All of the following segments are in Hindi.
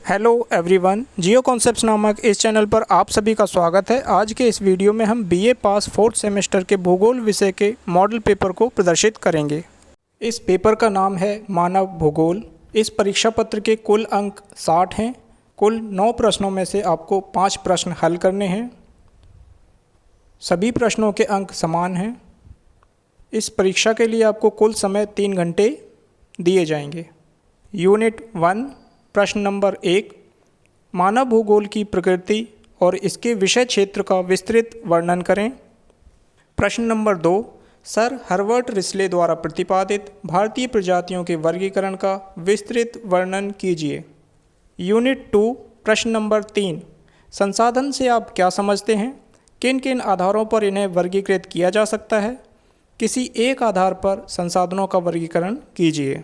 हेलो एवरीवन, जियो कॉन्सेप्ट्स नामक इस चैनल पर आप सभी का स्वागत है। आज के इस वीडियो में हम बीए पास 4th सेमेस्टर के भूगोल विषय के मॉडल पेपर को प्रदर्शित करेंगे। इस पेपर का नाम है मानव भूगोल। इस परीक्षा पत्र के कुल अंक 60 हैं। कुल 9 प्रश्नों में से आपको 5 प्रश्न हल करने हैं। सभी प्रश्नों के अंक समान हैं। इस परीक्षा के लिए आपको कुल समय 3 घंटे दिए जाएंगे। यूनिट 1 प्रश्न नंबर 1, मानव भूगोल की प्रकृति और इसके विषय क्षेत्र का विस्तृत वर्णन करें। प्रश्न नंबर 2, सर हर्बर्ट रिसले द्वारा प्रतिपादित भारतीय प्रजातियों के वर्गीकरण का विस्तृत वर्णन कीजिए। यूनिट 2 प्रश्न नंबर 3, संसाधन से आप क्या समझते हैं? किन किन आधारों पर इन्हें वर्गीकृत किया जा सकता है? किसी एक आधार पर संसाधनों का वर्गीकरण कीजिए।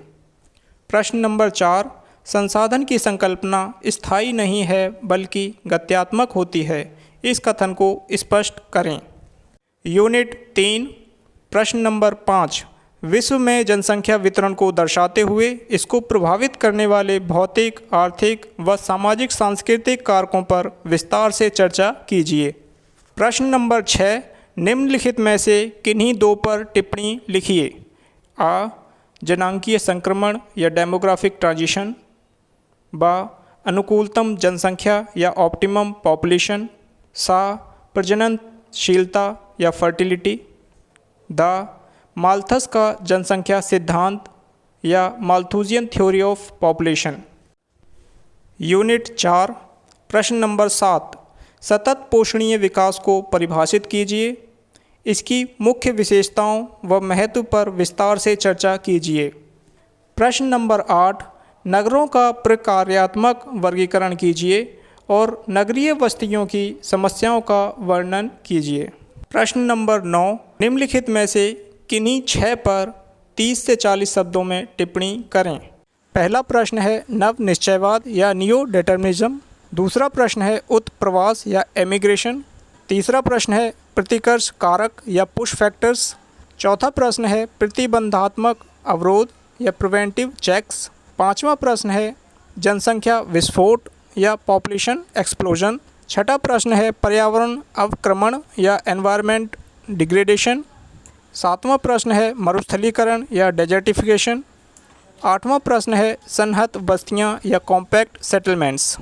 प्रश्न नंबर 4, संसाधन की संकल्पना स्थायी नहीं है बल्कि गत्यात्मक होती है। इस कथन को स्पष्ट करें। यूनिट 3 प्रश्न नंबर 5, विश्व में जनसंख्या वितरण को दर्शाते हुए इसको प्रभावित करने वाले भौतिक, आर्थिक व सामाजिक सांस्कृतिक कारकों पर विस्तार से चर्चा कीजिए। प्रश्न नंबर 6, निम्नलिखित में से किन्हीं 2 पर टिप्पणी लिखिए। आ, जनांकीय संक्रमण या डेमोग्राफिक ट्रांजिशन। बा, अनुकूलतम जनसंख्या या ऑप्टिमम पॉपुलेशन। सा, प्रजननशीलता या फर्टिलिटी। दा, माल्थस का जनसंख्या सिद्धांत या माल्थुजियन थ्योरी ऑफ पॉपुलेशन। यूनिट 4 प्रश्न नंबर 7, सतत पोषणीय विकास को परिभाषित कीजिए। इसकी मुख्य विशेषताओं व महत्व पर विस्तार से चर्चा कीजिए। प्रश्न नंबर 8, नगरों का प्रकार्यात्मक वर्गीकरण कीजिए और नगरीय बस्तियों की समस्याओं का वर्णन कीजिए। प्रश्न नंबर 9, निम्नलिखित में से किन्हीं 6 पर 30 से 40 शब्दों में टिप्पणी करें। पहला प्रश्न है नव निश्चयवाद या नियो डिटर्मिनिज्म। दूसरा प्रश्न है उत्प्रवास या एमिग्रेशन। तीसरा प्रश्न है प्रतिकर्ष कारक या पुश फैक्टर्स। चौथा प्रश्न है प्रतिबंधात्मक अवरोध या प्रिवेंटिव चेक्स। पांचवा प्रश्न है जनसंख्या विस्फोट या पॉपुलेशन एक्सप्लोजन। छठा प्रश्न है पर्यावरण अवक्रमण या एनवायरनमेंट डिग्रेडेशन। सातवां प्रश्न है मरुस्थलीकरण या डेजर्टिफिकेशन। आठवां प्रश्न है सन्नत बस्तियां या कॉम्पैक्ट सेटलमेंट्स।